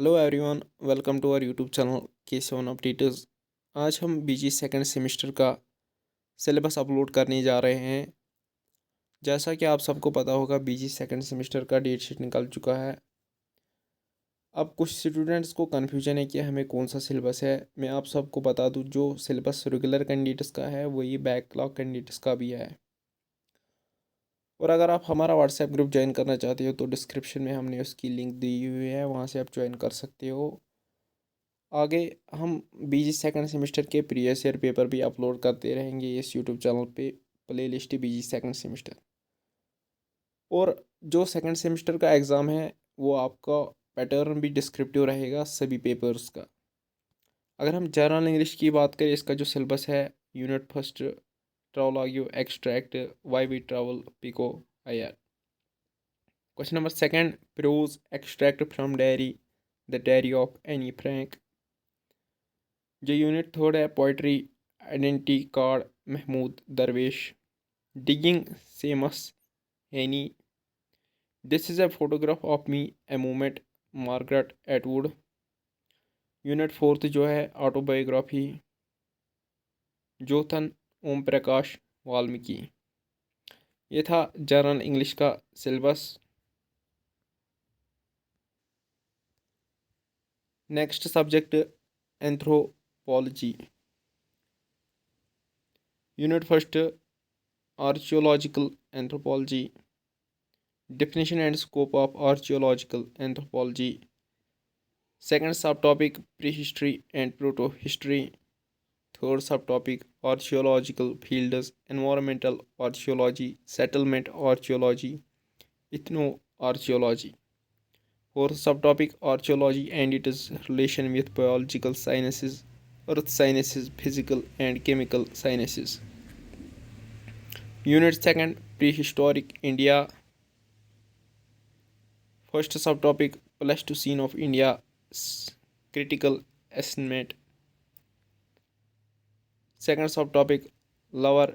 Hello everyone, welcome to our YouTube channel K7 updaters. आज हम BG second semester का syllabus upload करने जा रहे हैं। जैसा कि आप सबको पता होगा, बीजी सेकंड सेमेस्टर का डेट शीट निकल चुका है। अब कुछ स्टूडेंट्स को कन्फ्यूजन है कि हमें कौन सा सिलेबस है। मैं आप सबको बता दूं, जो सिलेबस रेगुलर कैंडिडेट्स का है वही बैकलॉग कैंडिडेट्स का भी है। और अगर आप हमारा व्हाट्सएप ग्रुप ज्वाइन करना चाहते हो तो डिस्क्रिप्शन में हमने उसकी लिंक दी हुई है, वहाँ से आप ज्वाइन कर सकते हो। आगे हम बीजी सेकंड सेमेस्टर के प्रीवियस ईयर पेपर भी अपलोड करते रहेंगे इस यूट्यूब चैनल पे, प्ले लिस्ट बीजी सेकंड सेमेस्टर। और जो सेकंड सेमेस्टर का एग्ज़ाम है वो आपका पैटर्न भी डिस्क्रिप्टिव रहेगा सभी पेपर्स का। अगर हम जनरल इंग्लिश की बात करें, इसका जो सिलेबस है, unit first travel extract why we travel Pico Iyer. Question number second, prose extract from diary the diary of Anne Frank. जो यूनिट थर्ड है, poetry identity card Mahmoud Darwish. Digging Seamus Heaney. This is a photograph of me a moment Margaret Atwood. Unit fourth जो है, autobiography Joothan Om Prakash Valmiki. ये था general English का syllabus. Next subject, anthropology. Unit first, archaeological anthropology. Definition and scope of archaeological anthropology. Second subtopic, prehistory and protohistory. Third subtopic, archaeological fields, environmental archaeology, settlement archaeology, ethnoarchaeology. Fourth subtopic, archaeology and its relation with biological sciences, earth sciences, physical and chemical sciences. Unit second, prehistoric India. First subtopic, Pleistocene of India, critical estimate. Second subtopic, Lower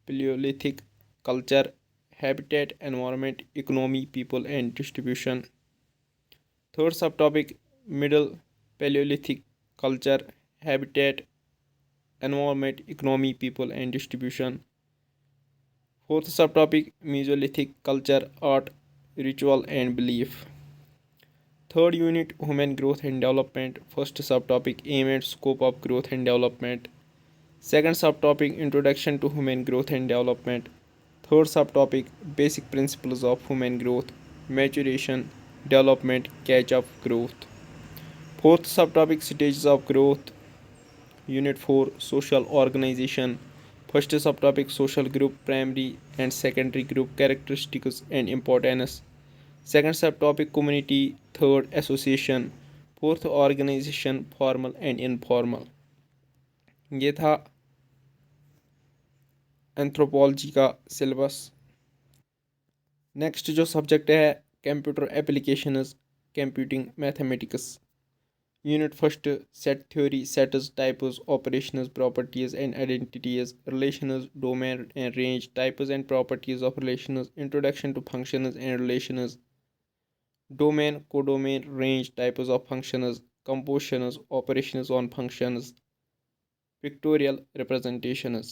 Paleolithic culture, habitat, environment, economy, people and distribution. Third subtopic, Middle Paleolithic culture, habitat, environment, economy, people and distribution. Fourth subtopic, Mesolithic culture, art, ritual and belief. Third unit, human growth and development. First subtopic, aim and scope of growth and development. Second subtopic, introduction to human growth and development. Third subtopic, basic principles of human growth, maturation, development, catch up growth. Fourth subtopic, stages of growth. Unit 4, social organization. First subtopic, social group, primary and secondary group characteristics and importance. Second subtopic, community. Third, association. Fourth, organization, formal and informal. ये था anthropology का syllabus. Next जो subject है, computer applications, computing mathematics. Unit first, set theory, sets, types, operations, properties and identities, relations, domain and range, types and properties of relations, introduction to functions and relations, domain, codomain, range, types of functions, compositions, operations on functions, pictorial representations.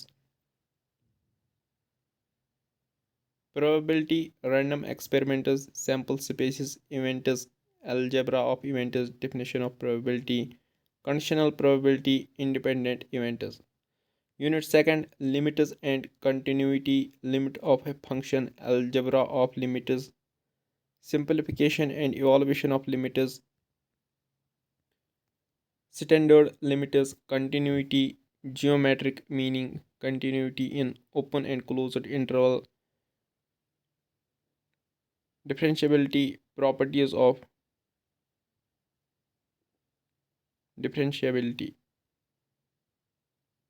Probability, random experiments, sample spaces, events, algebra of events, definition of probability, conditional probability, independent events. Unit second, limits and continuity, limit of a function, algebra of limits, simplification and evaluation of limits, standard limits, continuity, geometric meaning, continuity in open and closed interval, differentiability, properties of differentiability,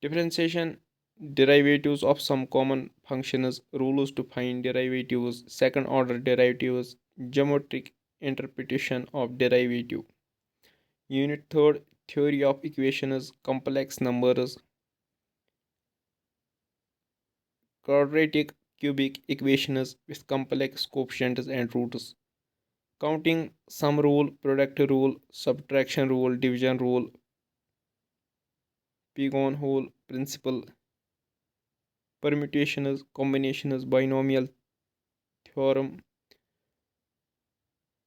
differentiation, derivatives of some common functions, rules to find derivatives, second order derivatives, geometric interpretation of derivative. Unit third, theory of equations, complex numbers, quadratic cubic equations with complex coefficients and roots, counting sum rule, product rule, subtraction rule, division rule, pigeonhole principle, permutations, combinations, binomial theorem,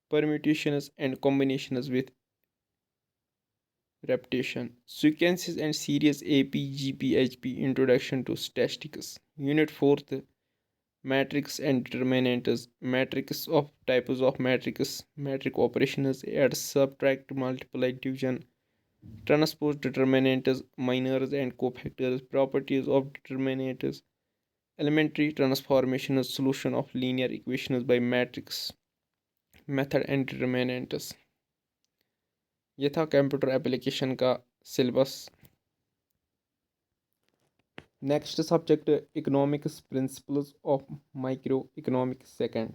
permutations and combinations with repetition, sequences and series APGPHP, introduction to statistics. Unit 4th, matrix and determinants, matrix of types of matrices, metric operations, add, subtract, multiply, division, transpose determinants, minors and cofactors, properties of determinants, elementary transformations, solution of linear equations by matrix, method and determinants. ये था computer application का syllabus. Next subject economics principles of micro economics second.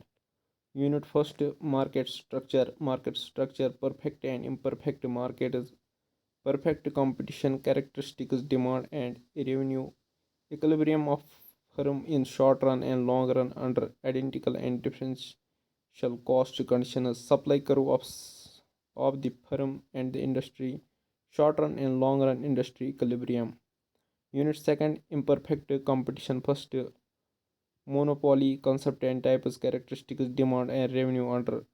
Unit first market structure perfect and imperfect markets, perfect competition characteristics, demand and revenue, equilibrium of firm in short run and long run under identical and differential cost conditions, supply curve of the firm and the industry, short run and long run industry equilibrium. Unit second, imperfect competition first, monopoly concept and types, characteristics, demand and revenue under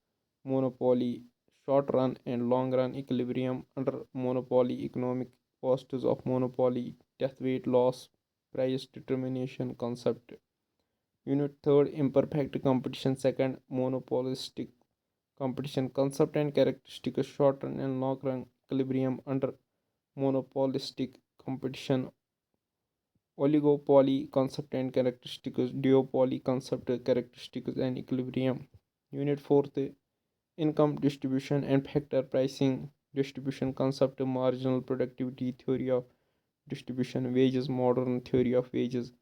monopoly, short run and long run equilibrium under monopoly, economic costs of monopoly, death weight loss, price determination concept. Unit third, imperfect competition second, monopolistic competition concept and characteristics, short run and long run equilibrium under monopolistic competition, oligopoly concept and characteristics, duopoly concept, characteristics and equilibrium. Unit fourth, income distribution and factor pricing distribution concept, marginal productivity, theory of distribution, wages, modern theory of wages,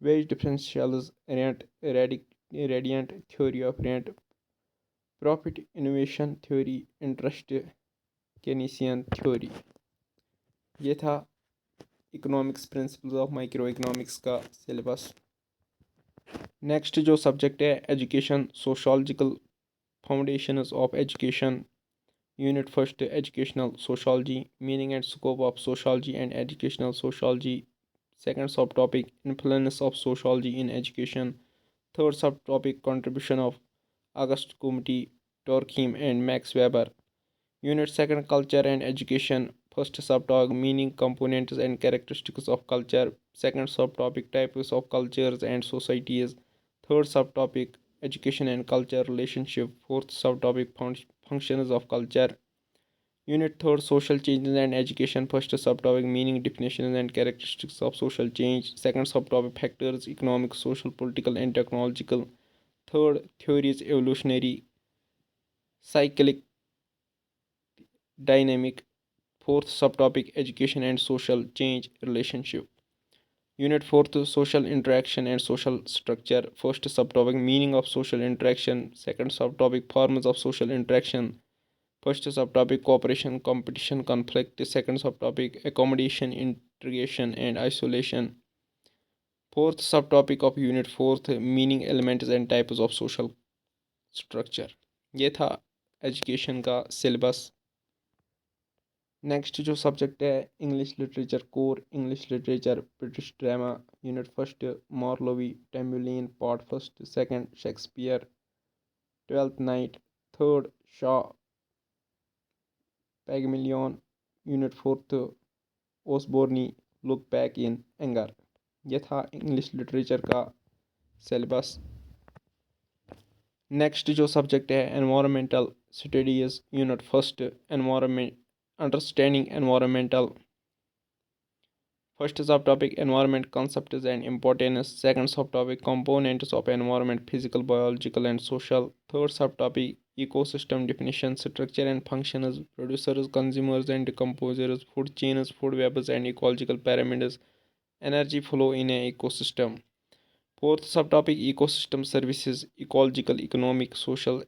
wage differentials, rent, radiant theory of rent, profit innovation theory, interest Keynesian theory. ये था economics principles of micro economics का syllabus. Next जो subject है education sociological foundations of education. Unit first educational sociology, meaning and scope of sociology and educational sociology. Second sub topic influence of sociology in education. Third sub topic contribution of Auguste Comte, Durkheim and Max Weber. Unit second, culture and education. First subtopic, meaning, components and characteristics of culture. Second subtopic, types of cultures and societies. Third subtopic, education and culture relationship. Fourth subtopic, functions of culture. Unit third, social changes and education. First subtopic, meaning, definitions and characteristics of social change. Second subtopic, factors, economic, social, political and technological. Third, theories, evolutionary, cyclic, dynamic. Fourth subtopic, education and social change relationship. Unit fourth, social interaction and social structure. First subtopic, meaning of social interaction. Second subtopic, forms of social interaction. First subtopic, cooperation, competition, conflict. Second subtopic, accommodation, integration and isolation. Fourth subtopic of unit fourth, meaning, elements and types of social structure. ये था education का syllabus. Next जो subject है English literature core, English literature, British drama. Unit first Marlowe, Tamburlaine, part first second Shakespeare, Twelfth Night. Third Shaw, Pygmalion. Unit fourth Osborne, look back in anger. यह था English literature का syllabus. Next जो subject है environmental studies. Unit first environment, understanding environmental. First subtopic, environment concepts and importance. Second subtopic, components of environment, physical, biological and social. Third subtopic, ecosystem definition, structure and functions, producers, consumers and decomposers, food chains, food webs and ecological pyramids, energy flow in an ecosystem. Fourth subtopic, ecosystem services, ecological, economic, social,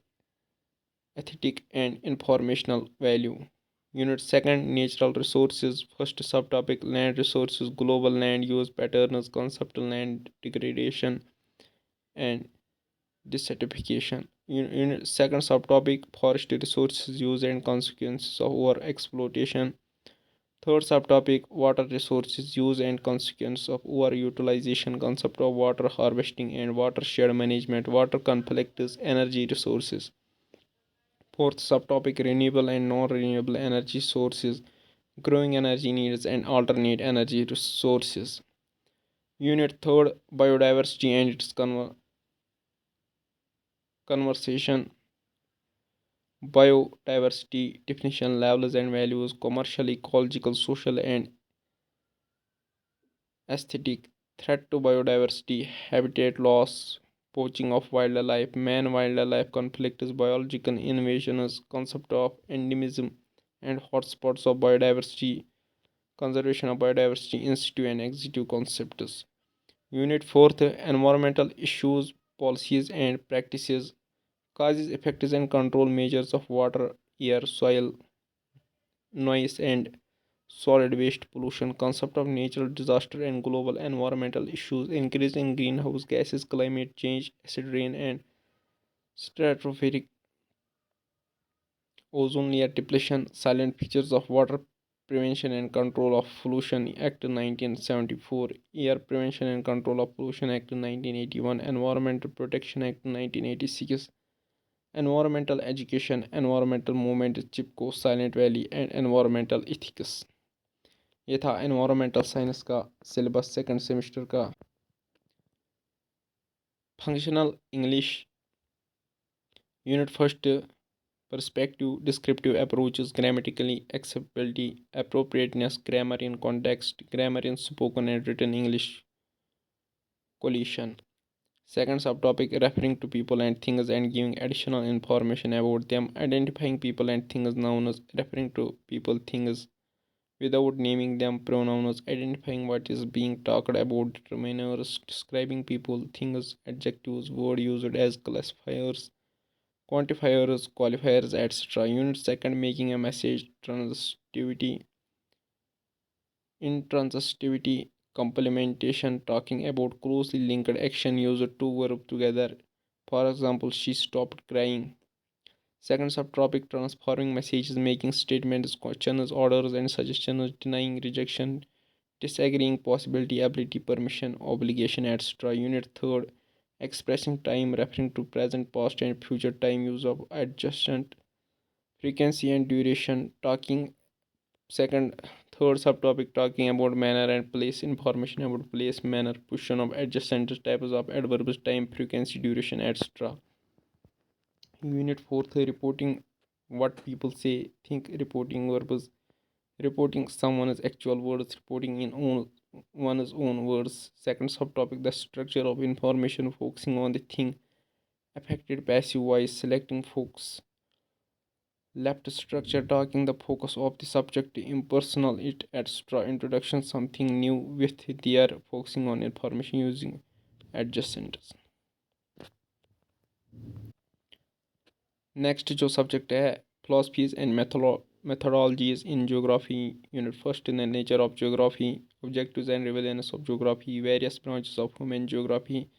aesthetic and informational value. Unit second, natural resources. First subtopic, land resources, global land use patterns, concept, land degradation and desertification. Second subtopic, forest resources use and consequences of over exploitation. Third subtopic, water resources use and consequences of overutilization, concept of water harvesting and watershed management, water conflicts, energy resources. Fourth subtopic, renewable and non-renewable energy sources, growing energy needs and alternate energy sources. Unit third, biodiversity and its conversation, biodiversity definition, levels and values, commercial, ecological, social and aesthetic, threat to biodiversity, habitat loss, poaching of wildlife, man wildlife conflicts, biological invasions, concept of endemism and hotspots of biodiversity, conservation of biodiversity, institute and executive concepts. Unit 4th, environmental issues, policies and practices, causes, effects and control measures of water, air, soil, noise and solid waste pollution, concept of natural disaster and global environmental issues, increase in greenhouse gases, climate change, acid rain and stratospheric ozone layer depletion, silent features of water prevention and control of pollution act 1974, air prevention and control of pollution act 1981, environmental protection act 1986, environmental education, environmental movement Chipko, silent valley and environmental ethics. ये था environmental science का syllabus second semester का. Functional English unit first, perspective, descriptive approaches, grammatically acceptability, appropriateness, grammar in context, grammar in spoken and written English, collision. Second subtopic, referring to people and things and giving additional information about them, identifying people and things, nouns, referring to people, things without naming them, pronouns, identifying what is being talked about, determiners, describing people, things, adjectives, word used as classifiers, quantifiers, qualifiers, etc. Unit second, making a message, transitivity, intransitivity, complementation, talking about closely linked action used two verbs together. For example, she stopped crying. Second subtopic, transforming messages, making statements, questions, orders, and suggestions, denying, rejection, disagreeing, possibility, ability, permission, obligation, etc. Unit third, expressing time, referring to present, past, and future time, use of adjacent, frequency, and duration, talking. Second, third subtopic, talking about manner and place, information about place, manner, position of adjacent, types of adverbs, time, frequency, duration, etc. Unit 4th, reporting what people say, think, reporting verbs, reporting someone's actual words, reporting in one's own words. Second subtopic, the structure of information, focusing on the thing affected, passive voice, selecting focus. Left structure, talking the focus of the subject, impersonal, it, etc. Introduction, something new with their focusing on information using adjacent. Next जो subject है philosophies and methodologies in geography. Unit first, in the nature of geography, objectives and relevance of geography, various branches of human geography.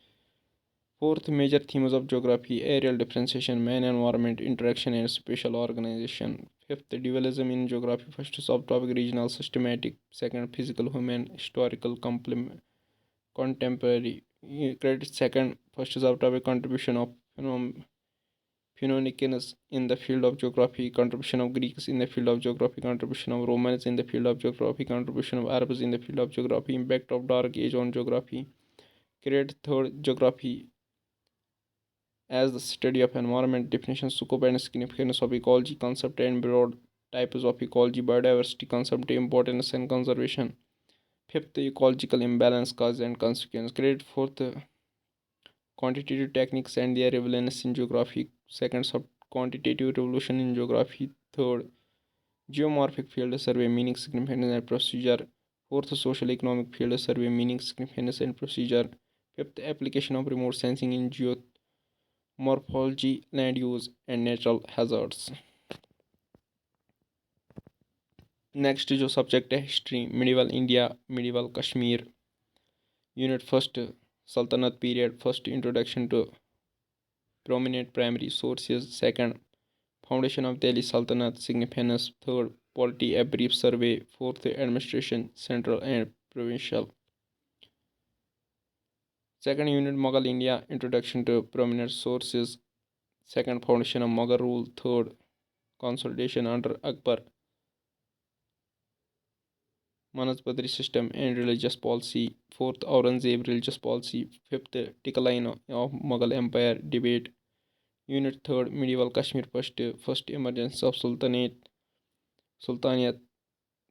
Fourth, major themes of geography: areal differentiation, man environment interaction and spatial organization. Fifth, dualism in geography. First subtopic, regional systematic. Second, physical human historical contemporary. Credit second. First subtopic, contribution of Phoenicians in the field of geography, contribution of Greeks in the field of geography, contribution of Romans in the field of geography, contribution of Arabs in the field of geography, impact of Dark Age on geography. Create third, geography as the study of environment, definition, scope and significance of ecology, concept and broad types of ecology, biodiversity, concept, importance and conservation. Fifth, ecological imbalance, cause and consequence. Create fourth, quantitative techniques and their relevance in geography. Second, quantitative revolution in geography. Third, geomorphic field survey, meaning, significance and procedure. Fourth, social economic field survey, meaning, significance and procedure. Fifth, application of remote sensing in geomorphology, land use and natural hazards. Next जो subject है history, medieval India, medieval Kashmir. Unit first, sultanate period. First, introduction to prominent primary sources. Second, foundation of Delhi Sultanate significance. Third, polity, a brief survey. Fourth, administration, central and provincial. Second unit, Mughal India, introduction to prominent sources. Second, foundation of Mughal rule. Third, consolidation under Akbar, Manasbadri system and religious policy. Fourth, Aurangzeb religious policy. Fifth, decline of Mughal Empire debate. Unit third, medieval Kashmir first emergence of Sultanate.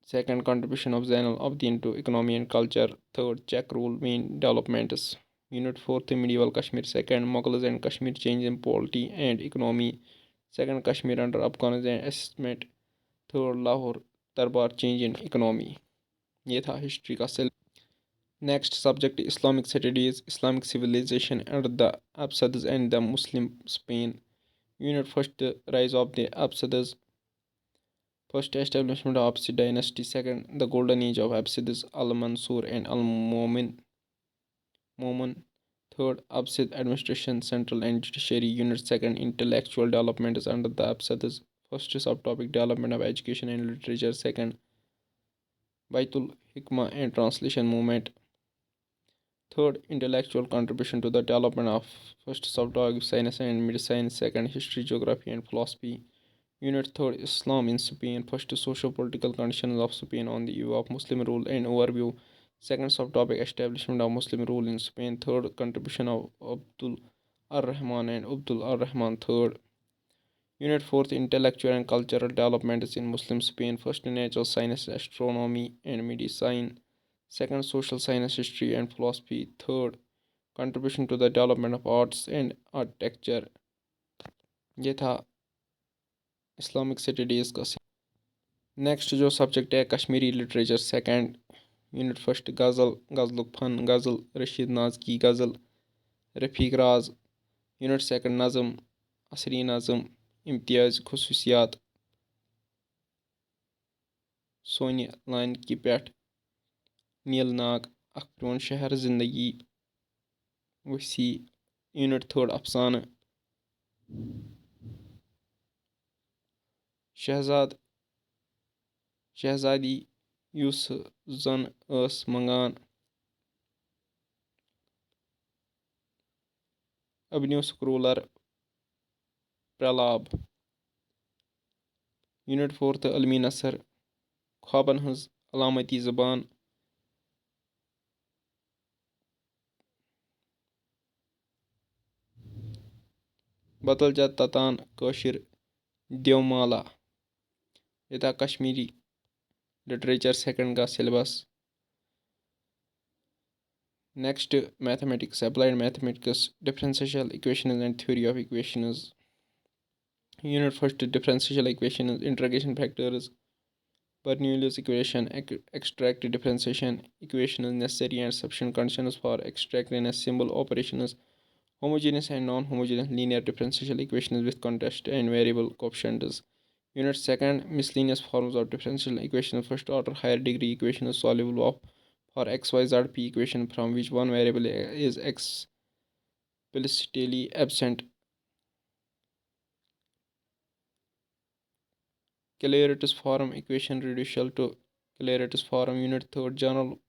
Second, contribution of Zainal Abidin to economy and culture. Third, Czech rule main developments. Unit fourth, medieval Kashmir. Second, Mughals and Kashmir change in polity and economy. Second, Kashmir under Afghanistan assessment. Third Lahore Darbar change in economy. ये था history का syllabus. Next subject Islamic studies, Islamic civilization and the Abbasids and the Muslim Spain. Unit first, rise of the Abbasids. First, establishment of Abbasid dynasty. Second, the golden age of Abbasids, Al-Mansur and Al-Momun. Third, Abbasid administration, central and judiciary. Unit second, intellectual developments under the Abbasids. First subtopic, development of education and literature. Second, Baitul Hikmah and translation movement. Third, intellectual contribution to the development of first subtopic, science and medicine. Second, history, geography and philosophy. Unit third, Islam in Spain. First, socio-political conditions of Spain on the eve of Muslim rule and overview. Second subtopic, establishment of Muslim rule in Spain. Third, contribution of Abdul ar-Rahman and Abdul ar-Rahman. Third, Unit fourth, intellectual and cultural developments in Muslim Spain. First, natural science, astronomy and medicine. Second, social science, history and philosophy. Third, contribution to the development of arts and architecture. ये था Islamic studies का। Next जो subject है Kashmiri literature. Second unit first, ghazal, ghazal फन, गज़ल, रशीद नाज की गज़ल, रफ़ीक राज। Unit second, नज़म, असरी नज़म, इम्तियाज़, खसूसियात, सोने लाइन की पेट, नील नाग, अखरोन शहर, ज़िंदगी वसी। यूनिट थर्ड, अफसाना, शहजादी युस जन अस मंगान, अबन्यू स्क्रोलर, प्रलाब। यूनिट फोर्थ, अलमी नसर, ख्वाबन हज अलामती ज़बान, बतलजा ततान कशिर, देवमाला। ये था कश्मीरी लिटरेचर सेकंड का syllabus. Next, mathematics, applied mathematics, differential equations and theory of equations. Unit first, differential equations, integration factors, Bernoulli's equation, extract differentiation equations, necessary and sufficient conditions for extracting a symbol operations, homogeneous and non-homogeneous linear differential equations with constant and variable coefficients. Unit second, miscellaneous forms of differential equations, first order higher degree equations soluble of for x, y, z, p equation from which one variable is explicitly absent. Clairaut's form equation reducible to Clairaut's form. Unit third, general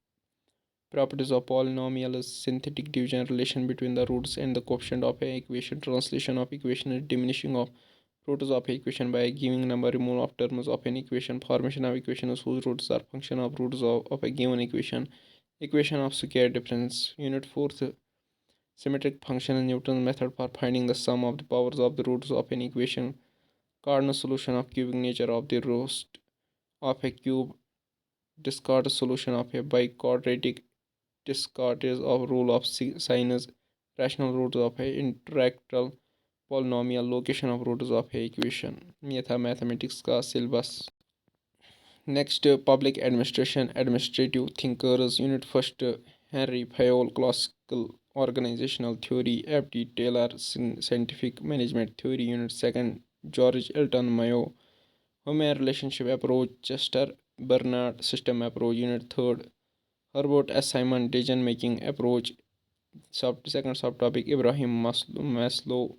properties of polynomials, synthetic division, relation between the roots and the coefficient of a equation, translation of equation, diminishing of roots of a equation by giving number, removal of terms of an equation, formation of equations whose roots are function of roots of a given equation, equation of square difference. Unit fourth, symmetric function, Newton's method for finding the sum of the powers of the roots of an equation, cardinal solution of cubic nature of the root of a cube, discard solution of a biquadratic, discards of rule of sines, rational roots of a integral polynomial, location of roots of a equation। ये था mathematics का syllabus. Next, public administration, administrative thinkers. Unit first, Henry Fayol, classical organizational theory, F.D. Taylor, scientific management theory. Unit second, George Elton Mayo, human relationship approach, Chester Bernard, system approach. Unit third, Herbert S. Simon, decision making approach. Second subtopic, Ibrahim Maslow,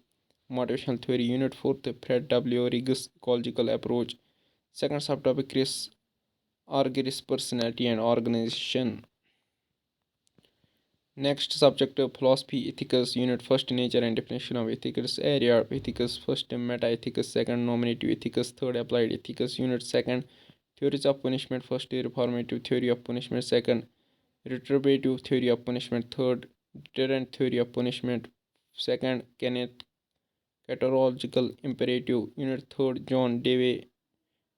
motivational theory. Unit 4th, Fred W. Riggs ecological approach. Second subtopic, Chris Argyris personality and organization. Next subject, philosophy, ethics. Unit 1st, nature and definition of ethics. Area of ethics. First, meta ethics. Second, nominative ethics. Third, applied ethics. Unit 2nd, theories of punishment. First, reformative theory of punishment. Second, retributive theory of punishment. Third, deterrent theory of punishment. Second, catalogical imperative. Unit 3rd, John Dewey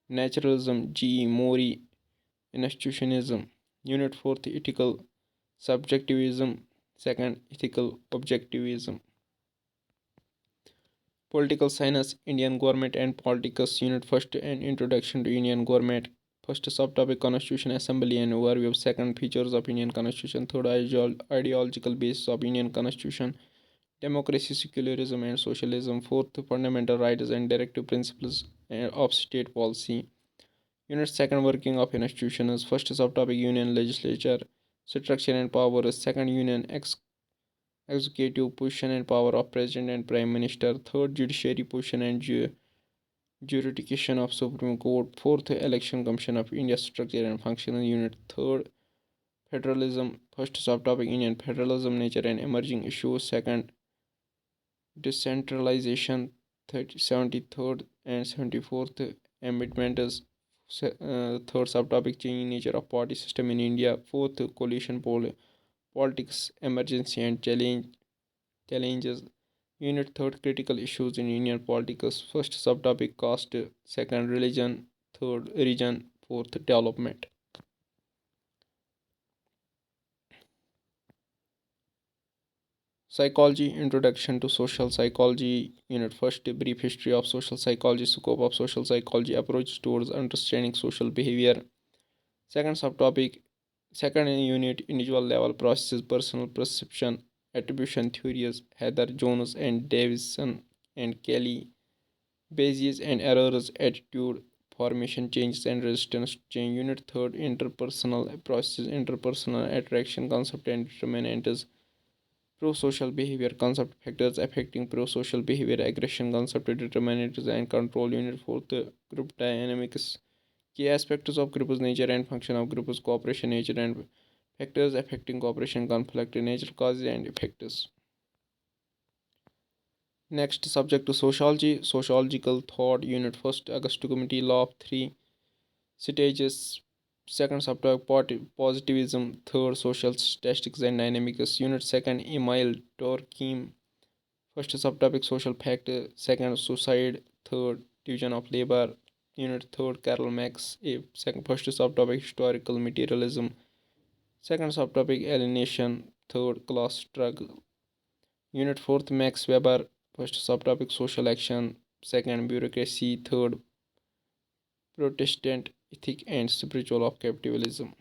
naturalism. G. Mori institutionalism. Unit 4th, ethical subjectivism. Second, ethical objectivism. Political science, Indian government and politics. Unit 1st, an introduction to Indian government. First subtopic, constitution assembly and overview. Second, features of Indian constitution. Third, ideological basis of Indian constitution. Democracy, secularism and socialism. Fourth, fundamental rights and directive principles of state policy. Unit 2nd, working of institutions. First subtopic, union legislature structure and powers. Second, union executive position and power of president and prime minister. Third, judiciary position and jurisdiction of supreme court. Fourth, election commission of India structure and function. Unit 3rd, federalism. First subtopic, Indian federalism nature and emerging issues. Second, decentralization. 73rd and 74th amendments. Third subtopic, changing nature of party system in India. Fourth, coalition politics emergency and challenges. Unit 3rd, critical issues in Indian politics. First subtopic, caste. Second, religion. Third, region. Fourth, development. Psychology, introduction to social psychology. Unit 1st, brief history of social psychology. Scope of social psychology, approach towards understanding social behavior. Second subtopic, second unit, individual level processes, personal perception, attribution theories. Heather Jones and Davison and Kelly, bases and errors, attitude formation, changes and resistance change. Unit 3rd, interpersonal processes, interpersonal attraction concept and determinants. Pro-social behavior concept, factors affecting pro-social behavior, aggression concept, determinants and control. Unit 4th, group dynamics, key aspects of groups, nature and function of groups, cooperation nature and factors affecting cooperation, conflict nature, causes and effects. Next subject to sociology, sociological thought. Unit 1st, Auguste Committee, law of three stages. Second subtopic, positivism. Third, social statistics and dynamics. Unit 2nd, Emile Durkheim. First subtopic, social fact. Second, suicide. Third, division of labor. Unit 3rd, Karl Marx. Second, first subtopic, historical materialism. Second subtopic, alienation. Third, class struggle. Unit 4th, Max Weber. First subtopic, social action. Second, bureaucracy. Third, Protestant ethic and spiritual of capitalism.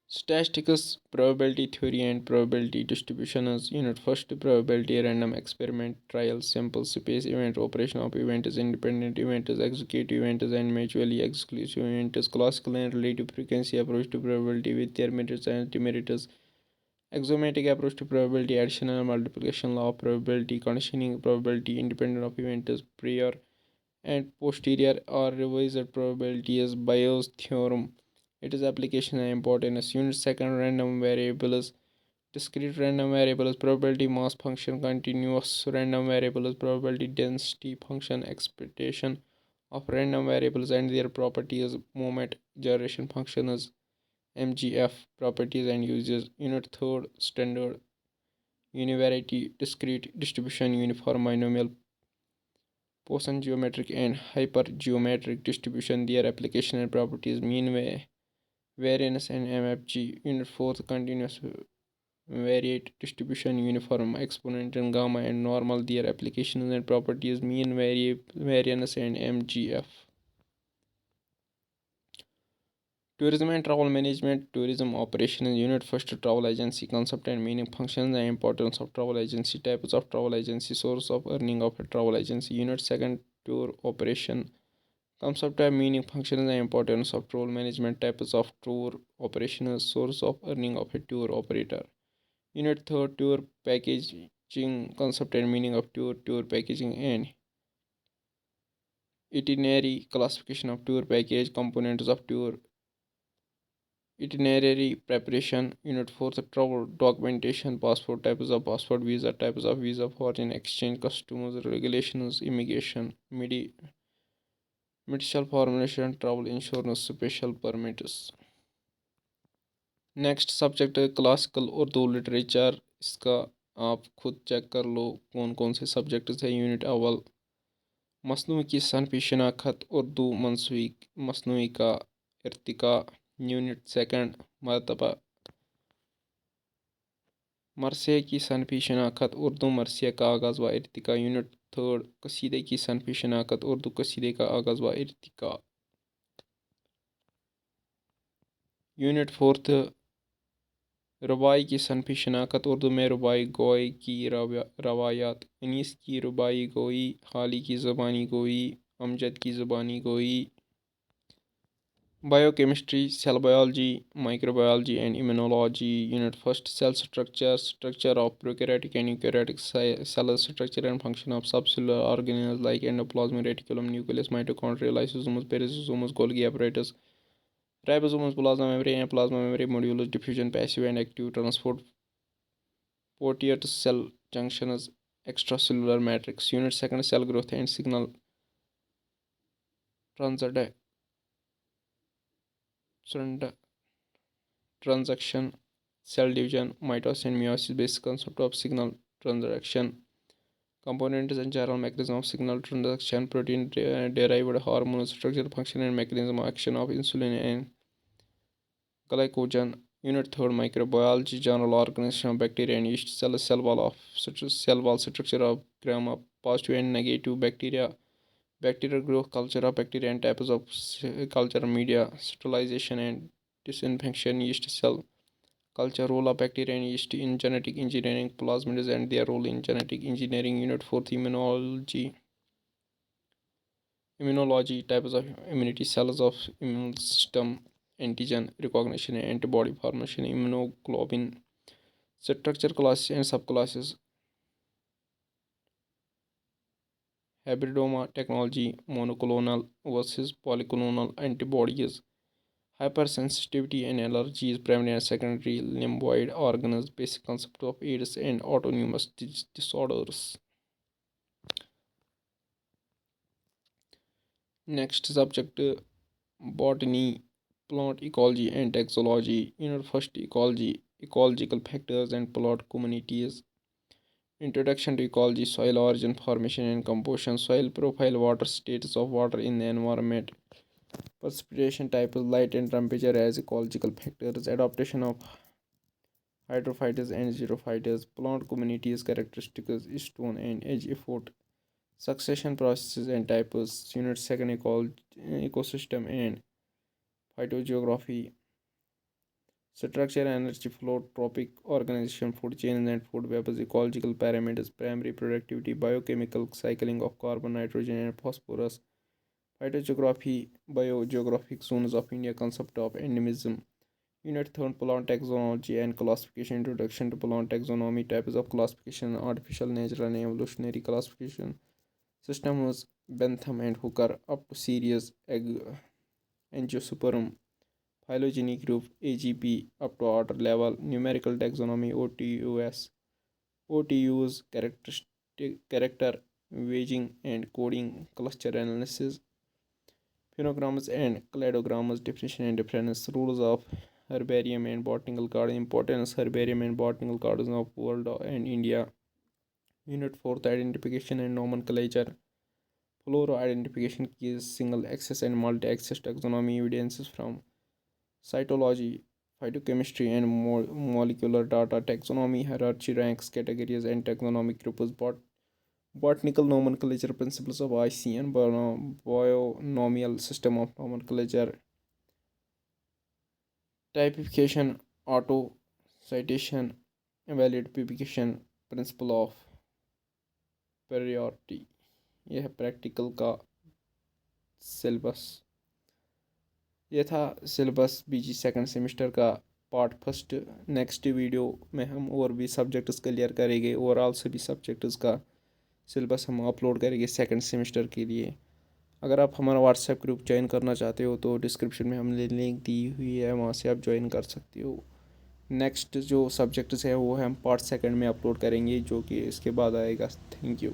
Statistics, probability theory and probability distribution. As unit 1st, probability, random experiment, trial, sample space, event, operation of events, independent events, executive events, and mutually exclusive events. Classical and relative frequency approach to probability with their merits and demerits. Axiomatic approach to probability, addition and multiplication, law of probability, conditioning probability, independent of events, prior and posterior or revised probability is Bayes' theorem. Its application and importance. Unit 2nd, random variables, discrete random variables, probability mass function, continuous random variables, probability density function, expectation of random variables and their properties, moment generation functions, MGF properties and uses. Unit 3rd, standard univariate discrete distribution, uniform binomial Poisson geometric and hypergeometric distribution, their application and properties, mean variance and MFG. Unit 4th, continuous variate distribution, uniform exponent and gamma and normal, their applications and properties, mean variance and MGF. Tourism and travel management, tourism operations. Unit 1st, travel agency concept and meaning, functions and importance of travel agency, types of travel agency, source of earning of a travel agency. Unit 2nd, tour operation concept and meaning, functions and importance of tour management, types of tour operations, source of earning of a tour operator. Unit 3rd, tour package concept and meaning of tour packaging, and itinerary classification of tour package, components of tour itinerary preparation. Unit 4, the travel documentation, passport, types of passport, visa, types of visa, foreign exchange, customs, regulations, immigration, medical formulation, travel insurance, special permits. Next subject है classical Urdu literature. इसका आप खुद check कर लो कौन कौन से subjects हैं। Unit अव्वल मसनू की सनफी शनाख्त उर्दू मसनू का इर्तिका। यूनिट सेकंड मरतबा मरसिया की सनफी शनाख्त उर्दू मरसिया का आगाज़ व इर्तिका। यूनिट थर्ड कसीदे की सनफी शनाख्त उर्दू कसीदे का आगाज़ व इर्तिका। यूनिट फोर्थ रुबाई की सनफी शनाख्त उर्दू में रुबाई गोई की रवायात। अनीस की रुबाई गोई, खाली की ज़बानी गोई, अमजद की ज़बानी गोई। Biochemistry, cell biology, microbiology and immunology. Unit first cell structure, structure of prokaryotic and eukaryotic cell, structure and function of subcellular organelles like endoplasm, reticulum, nucleus, mitochondria, lysosomes, peroxisomes, Golgi apparatus, ribosomes, plasma membrane and plasma membrane modules, diffusion, passive and active transport, proteus cell junctions, extracellular matrix. Unit second cell growth and signal transaction, cell division, mitosis and meiosis. Basic concept of signal transaction, components and general mechanism of signal transaction, protein derived hormones, structure, function and mechanism of action of insulin and glycogen. Unit third microbiology, general organization of bacteria and yeast, cell wall structure of gram of positive and negative bacteria, bacterial growth, culture of bacteria and types of culture media, sterilization and disinfection, yeast cell culture, role of bacteria and yeast in genetic engineering, plasmids and their role in genetic engineering. Unit 4th immunology, types of immunity, cells of immune system, antigen recognition, antibody formation, immunoglobulin, structure classes and subclasses, hybridoma technology, monoclonal versus polyclonal antibodies, hypersensitivity and allergies, primary and secondary lymphoid organs, basic concept of AIDS and autoimmune disorders. Next subject botany, plant ecology and taxonomy. Unit first ecology, ecological factors and plant communities. Introduction to ecology, soil origin, formation and composition, soil profile, water status of water in the environment, precipitation types, light and temperature as ecological factors, adaptation of hydrophytes and xerophytes, plant communities, characteristics, stone and age effort, succession processes and types. Unit second ecosystem and phytogeography, structure, energy flow, trophic organization, food chains and food webs, ecological parameters, primary productivity, biochemical cycling of carbon, nitrogen and phosphorus, phytogeography, biogeographic zones of India, concept of endemism. Unit third plant taxonomy and classification, introduction to plant taxonomy, types of classification, artificial, natural and evolutionary classification systems, Bentham and Hooker up to series angiosperm, phylogeny group AGP up to order level, numerical taxonomy OTUs, character weighting and coding, cluster analysis, phonograms and cladograms, definition and difference, rules of herbarium and botanical garden, importance herbarium and botanical gardens of world and India. Unit 4th identification and nomenclature, flora identification keys, single axis and multi axis taxonomy, evidences from cytology, phytochemistry and molecular data, taxonomy, hierarchy, ranks, categories and taxonomic groups, botanical nomenclature, principles of ICN, binomial system of nomenclature, typification, auto citation, valid publication, principle of priority. यह है practical का syllabus. यह था syllabus बीजी second semester का part first. Next video में हम और भी सब्जेक्ट्स क्लियर करेंगे, ओवरऑल सभी सब्जेक्ट्स का सिलेबस हम अपलोड करेंगे सेकंड सेमेस्टर के लिए। अगर आप हमारा व्हाट्सएप ग्रुप ज्वाइन करना चाहते हो तो डिस्क्रिप्शन में हमने लिंक दी हुई है, वहाँ से आप ज्वाइन कर सकते हो। नेक्स्ट जो सब्जेक्ट्स है वो हम पार्ट सेकंड में अपलोड करेंगे, जो कि इसके बाद आएगा। Thank you.